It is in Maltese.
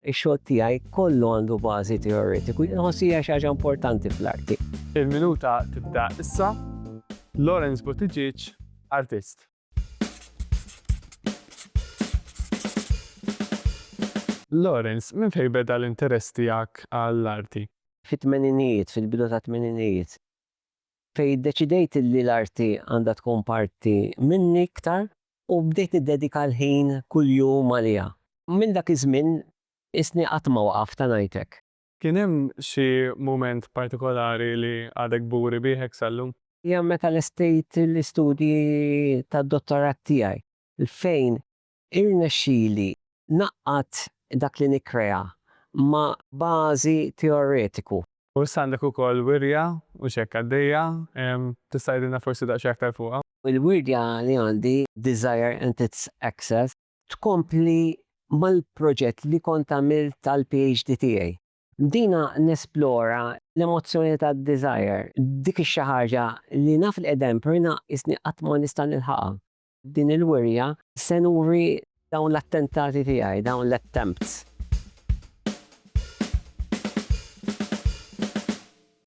ix-xogħol tiegħi kollu għandu bażi teoretiku, inħossi hija xi ħaġa importanti fl-arti. Il-minuta tibda issa. Lawrence Buttigieg, artist. Lawrence, minn fejn beda l-interess tiegħek għall-arti? Fit-tmeninijiet, fil-bidu ta' tmeninijiet. Fejn deċidejt li l-arti għandha tkun parti minni iktar u bdejt niddedika l-ħin kuljum għaliha. Minn dak iż-żmien isni qatt ma waqaf ta' ngħidlek. Kien hemm xi mument partikolari li għadek buri bih sal-lum? Hija meta l-estejt l-istudji tad-dottorat tiegħi fejn irnexxieli naqqat dak li nikkrea ma' bażi teoretiku. U għandek ukoll wirja u xekk għaddejja, tista' tgħidilna forsi daqsxejn aktar fuqha? Il-wirdja li għandi, Desire and its Access, tkompli mal-proġett li kont għamilt tal-PhD tiegħi. Dina nesplora l-emozzjoni ta' desire, dik xi ħaġa li naf l-qedem perna isni qatt ma nista' nilħaqha. Din il-wirja se nuri dawn l-attentati tiegħi, dawn l-attempts.